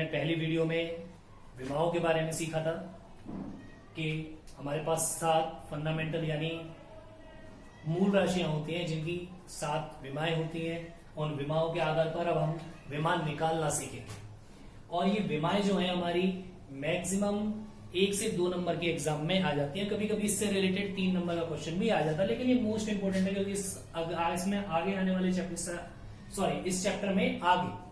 हमने पहली वीडियो में विमाओं के बारे में सीखा था कि हमारे पास 7 फंडामेंटल यानी मूल राशियां होती हैं जिनकी 7 विमाएं होती हैं। उन विमाओं के आधार पर अब हम विमा निकालना सीखेंगे। और ये विमाएं जो है हमारी मैक्सिमम 1 से 2 नंबर के एग्जाम में आ जाती हैं। कभी कभी इससे रिलेटेड 3 नंबर का क्वेश्चन भी आ जाता है, लेकिन ये मोस्ट इंपोर्टेंट है क्योंकि इसमें आगे आने वाले इस चैप्टर में आगे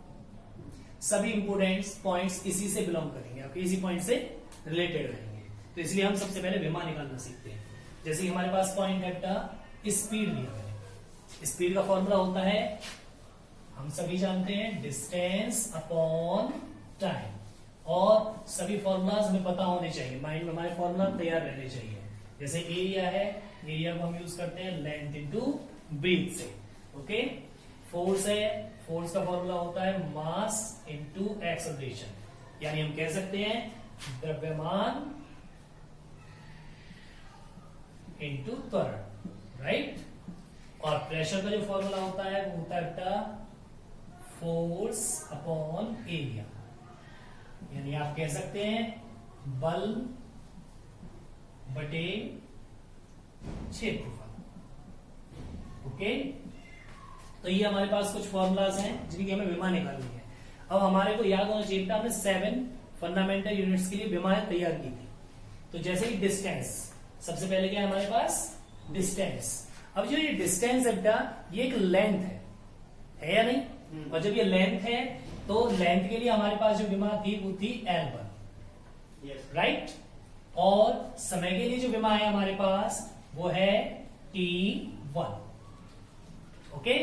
सभी इंपोर्टेंट पॉइंट्स इसी से बिलोंग करेंगे, आपके इसी पॉइंट से रिलेटेड रहेंगे। तो इसलिए हम सबसे पहले विमा निकालना सीखते हैं। जैसे कि हमारे पास पॉइंट है बेटा स्पीड लिया है। स्पीड का फॉर्मूला होता है, हम सभी जानते हैं, डिस्टेंस अपॉन टाइम। और सभी फॉर्मूलाज हमें पता होने चाहिए, माइंड में हमारे फॉर्मूला तैयार रहने चाहिए। जैसे एरिया है, एरिया को हम यूज करते हैं लेंथ इनटू ब्रीथ से। ओके, फोर्स है, फोर्स का फॉर्मूला होता है मास इनटू एक्सेलरेशन, यानी हम कह सकते हैं द्रव्यमान इनटू त्वरण, राइट। और प्रेशर का जो फॉर्मूला होता है वो होता है फोर्स अपॉन एरिया, यानी आप कह सकते हैं बल बटे क्षेत्रफल। ओके, तो ये हमारे पास कुछ फॉर्मूलाज हैं जिनकी हमें विमा निकालनी है। अब हमारे को याद होना चाहिए, हमने 7 फंडामेंटल यूनिट्स के लिए विमाएं तैयार की थी। तो जैसे ही डिस्टेंस, सबसे पहले क्या है हमारे पास डिस्टेंस। अब जो ये डिस्टेंस है बेटा, ये एक लेंथ है या नहीं? और जब ये लेंथ है तो लेंथ के लिए हमारे पास जो विमा थी वो थी L1, राइट। और समय के लिए जो विमा है हमारे पास वो है T1। ओके,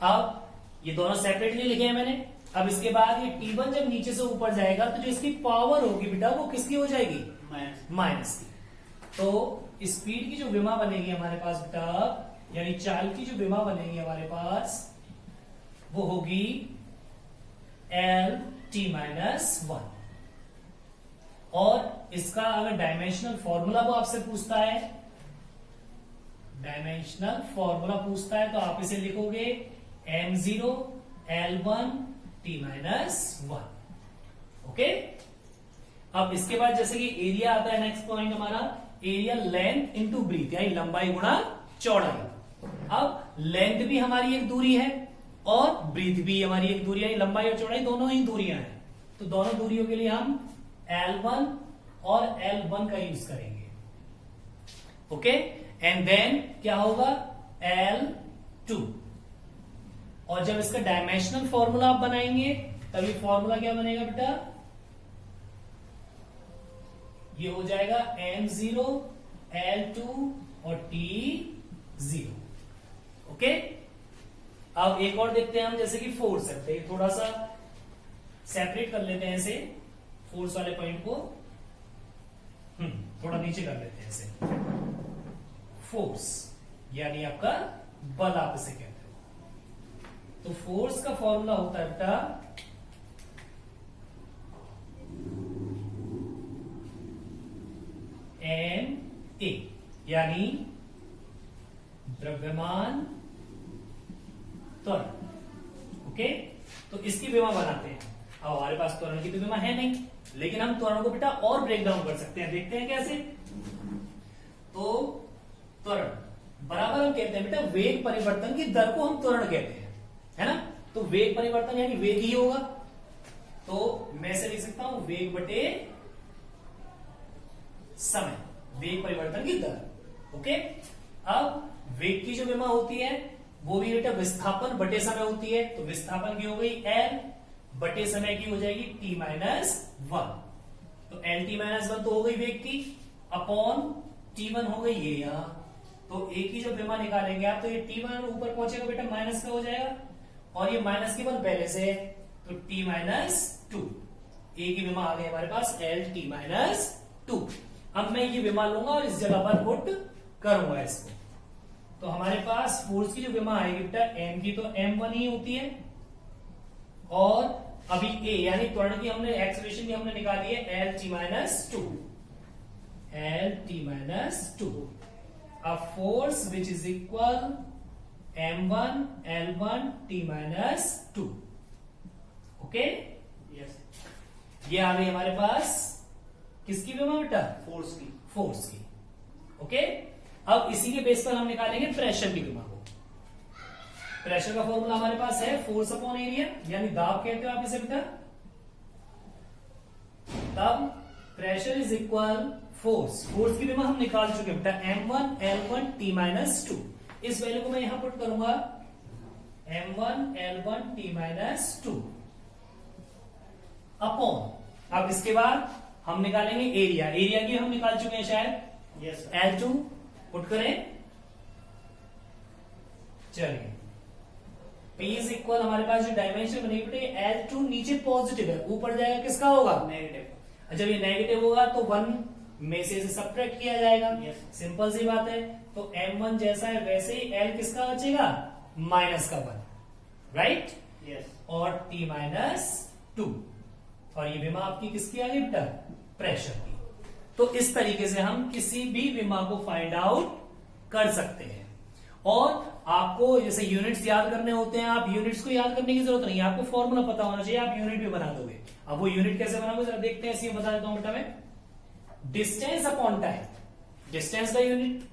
अब ये दोनों सेपरेटली लिखे हैं मैंने। अब इसके बाद ये T1 जब नीचे से ऊपर जाएगा तो जो इसकी पावर होगी बेटा वो किसकी हो जाएगी? माइनस की। तो स्पीड की जो विमा बनेगी हमारे पास बेटा, यानी चाल की जो विमा बनेगी हमारे पास वो होगी L-T-1। और इसका अगर डायमेंशनल फॉर्मूला वो आपसे पूछता है, डायमेंशनल फॉर्मूला पूछता है, तो आप इसे लिखोगे M0 L1 T-1। ओके, अब इसके बाद जैसे कि एरिया आता है, नेक्स्ट पॉइंट हमारा एरिया लेंथ इनटू ब्रीथ, यानी लंबाई गुणा चौड़ाई। अब लेंथ भी हमारी एक दूरी है और ब्रीथ भी हमारी एक दूरी है, लंबाई और चौड़ाई दोनों ही दूरियां हैं। तो दोनों दूरियों के लिए हम L1 और L1 का यूज करेंगे। ओके, एंड देन क्या होगा L2। और जब इसका डायमेंशनल फॉर्मूला आप बनाएंगे तभी फॉर्मूला क्या बनेगा बेटा, ये हो जाएगा M0 L2 और T0। ओके, अब एक और देखते हैं हम, जैसे कि फोर्स है, तो थोड़ा सा सेपरेट कर लेते हैं इसे, फोर्स वाले पॉइंट को थोड़ा नीचे कर लेते हैं इसे। फोर्स यानी आपका बल, आप इसे कहते हो। तो फोर्स का फॉर्मूला होता है बेटा Ma, यानी द्रव्यमान त्वरण। ओके, तो इसकी विमा बनाते हैं। अब हमारे पास त्वरण की तो विमा है नहीं, लेकिन हम त्वरण को बेटा और ब्रेक डाउन कर सकते हैं। देखते हैं कैसे। तो त्वरण बराबर हम कहते हैं बेटा वेग परिवर्तन की दर को हम त्वरण कहते हैं, है ना। तो वेग परिवर्तन यानी वेग ही होगा, तो मैं से लिख सकता हूं वेग बटे समय, वेग परिवर्तन की दर। ओके, अब वेग की जो विमा होती है वो भी बेटा विस्थापन बटे समय होती है। तो विस्थापन की हो गई L, बटे समय की हो जाएगी T-1। तो L-T-1 तो हो गई वेग की, अपॉन T1 हो गई ये यहां। तो ए की जब विमा निकालेंगे आप तो ये T1 ऊपर पहुंचेगा बेटा माइनस का हो जाएगा, और ये माइनस की वन पहले से है तो T-2। ए की विमा आ गई हमारे पास L-T-2। अब मैं ये विमा लूंगा और इस जगह पर पुट करूंगा इसको। तो हमारे पास फोर्स की जो विमा आएगी बेटा M की, तो M1 ही होती है। और अभी A यानी त्वरण की हमने, एक्सेलरेशन की हमने निकाली है L-T-2। L-T-2 a force which is equal M1 L1 T-2। Okay, yes. ये आ गई हमारे पास किसकी विमा बेटा? फोर्स की। फोर्स की। ओके, अब इसी के बेस पर हम निकालेंगे प्रेशर की विमा को। प्रेशर का फॉर्मूला हमारे पास है फोर्स अपॉन एरिया, यानी दाब कहते हो आप इसे बेटा। तब pressure is equal force, force की विमा हम निकाल चुके हैं बेटा, M1 L1 T माइनस 2। इस वैल्यू को मैं यहां पुट करूंगा M1 L1 T minus 2 upon, अब इसके बाद हम निकालेंगे एरिया। एरिया की हम निकाल चुके हैं शायद, यस L2 पुट करें। चलिए, P इज इक्वल, हमारे पास जो डायमेंशन बनेगी बेटे L2 नीचे पॉजिटिव है, ऊपर जाएगा किसका होगा? नेगेटिव। जब ये नेगेटिव होगा तो 1 में से सब्ट्रैक्ट किया जाएगा। Yes. सिंपल सी बात है। तो M1 जैसा है वैसे ही L किसका बचेगा? माइनस का 1, राइट? यस। और T माइनस 2, और ये विमा आपकी किसकी आ गई बेटा? प्रेशर की। तो इस तरीके से हम किसी भी विमा को फाइंड आउट कर सकते हैं। और आपको जैसे यूनिट्स याद करने होते हैं, आप यूनिट्स को याद करने की जरूरत नहीं है, आपको फॉर्मूला पता होना चाहिए, आप यूनिट भी बना दोगे। अब वो यूनिट कैसे बनाओगे जरा देखते हैं, ऐसे बता देता हूं बेटा मैं। डिस्टेंस अपॉन टाइम, डिस्टेंस का यूनिट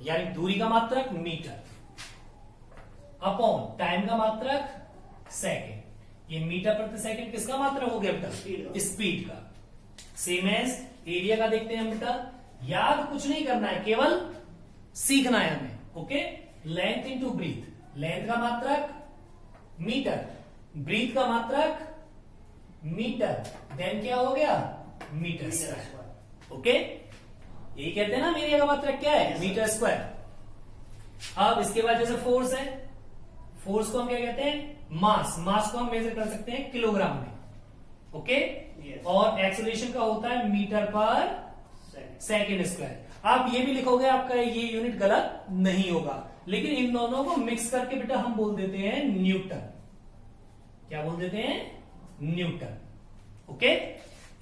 यानी दूरी का मात्रक मीटर, अपॉन टाइम का मात्रक सेकंड। ये मीटर प्रति सेकंड किसका मात्रक हो गया बेटा? स्पीड का। सेम एज एरिया का देखते हैं बेटा, याद कुछ नहीं करना है, केवल सीखना है हमें। Okay, length into breadth, length का मात्रक मीटर, ब्रीथ का मात्रक मीटर, देन क्या हो गया? Metre square. ओके, यही कहते हैं ना एरिया का मात्रक क्या है? Metre square. अब इसके बाद जैसे फोर्स है, फोर्स को हम क्या कहते हैं? मास। मास को हम मेजर कर सकते हैं किलोग्राम में। ओके, और एक्सेलरेशन का होता है मीटर पर सेकेंड स्क्वायर। आप ये भी लिखोगे, आपका ये यूनिट गलत नहीं होगा, लेकिन इन दोनों को मिक्स करके बेटा हम बोल देते हैं न्यूटन। क्या बोल देते हैं? न्यूटन। ओके,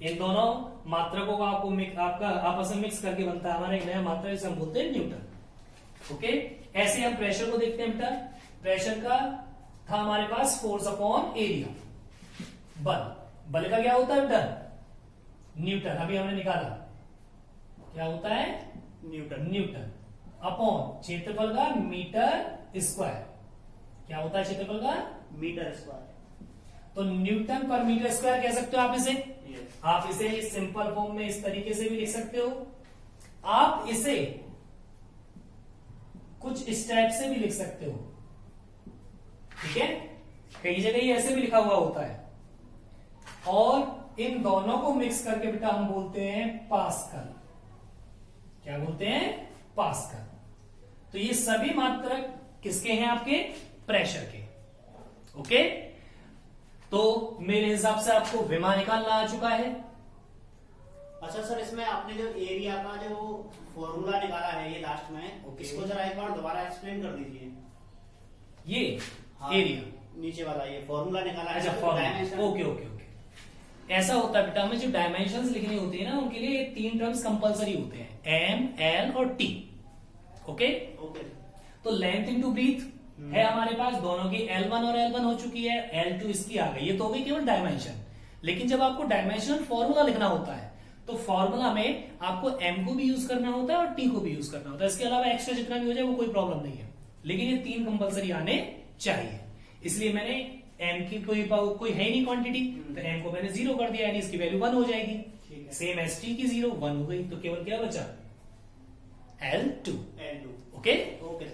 इन दोनों मात्रकों को आपका आपस में मिक्स करके बनता है हमारा एक नया मात्रक, जिसे हम बोलते हैं न्यूटन। ओके, ऐसे हम प्रेशर को देखते हैं बेटा। प्रेशर का था हमारे पास फोर्स अपॉन एरिया। बल, बल का क्या होता है बेटा? न्यूटन। अभी हमने निकाला, क्या होता है? न्यूटन। न्यूटन अपॉन क्षेत्रफल का मीटर स्क्वायर। क्या होता है क्षेत्रफल का? Metre square. तो न्यूटन पर मीटर स्क्वायर कह सकते हो आप इसे। यस। आप इसे सिंपल फॉर्म में इस तरीके से भी लिख सकते हो, आप इसे कुछ स्टेप से भी लिख सकते हो। ठीक है, कई जगह ये ऐसे भी लिखा हुआ होता है। और इन दोनों को मिक्स करके बेटा हम बोलते हैं पास्कल। क्या बोलते हैं? पास्कल। तो ये सभी मात्रक किसके हैं? आपके प्रेशर के। ओके, तो मेरे हिसाब से आपको विमा निकालना आ चुका है। अच्छा सर, इसमें आपने जो एरिया का जो फॉर्मूला निकाला है ये लास्ट में, ओके। इसको जरा एक बार दोबारा एक्सप्लेन कर दीजिए। ये हाँ, एरिया, नीचे वाला ये फॉर्मूला निकाला है। अच्छा फॉर्मूला, ओके ओके ओके। ऐसा होता है बेटा, हमें जो डायमेंशंस लिखनी होती है ना, उनके लिए ये 3 टर्म्स कंपलसरी होते हैं, M, L और T। Okay, okay. तो लेंथ इंटू ब्रीथ है हमारे पास, दोनों की L1 और L1 हो चुकी है, L2 इसकी आ गई। ये तो हो गई केवल डायमेंशन। लेकिन जब आपको डायमेंशनल फॉर्मूला लिखना होता है तो फॉर्मूला में आपको M को भी यूज करना होता है और T को भी यूज करना होता है। इसके अलावा एक्स्ट्रा जितना भी हो जाए वो कोई प्रॉब्लम नहीं है, लेकिन ये 3 कंपलसरी आने चाहिए। इसलिए मैंने M की कोई है नहीं क्वांटिटी, तो M को मैंने 0 कर दिया, यानी इसकी वैल्यू 1 हो जाएगी। सेम एस T की 0 1 हो गई, तो केवल क्या बचा? L2। Okay, okay.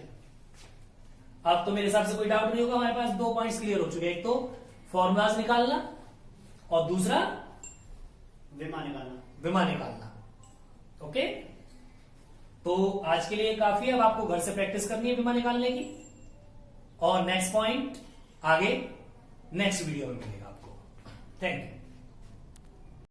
अब तो मेरे हिसाब से कोई डाउट नहीं होगा। हमारे पास 2 पॉइंट्स क्लियर हो चुके हैं, एक तो फॉर्मूलाज निकालना और दूसरा विमा निकालना। विमा निकालना। ओके, तो आज के लिए काफी है। अब आपको घर से प्रैक्टिस करनी है विमा निकालने की, और नेक्स्ट पॉइंट आगे नेक्स्ट वीडियो में मिलेगा आपको। Thank you.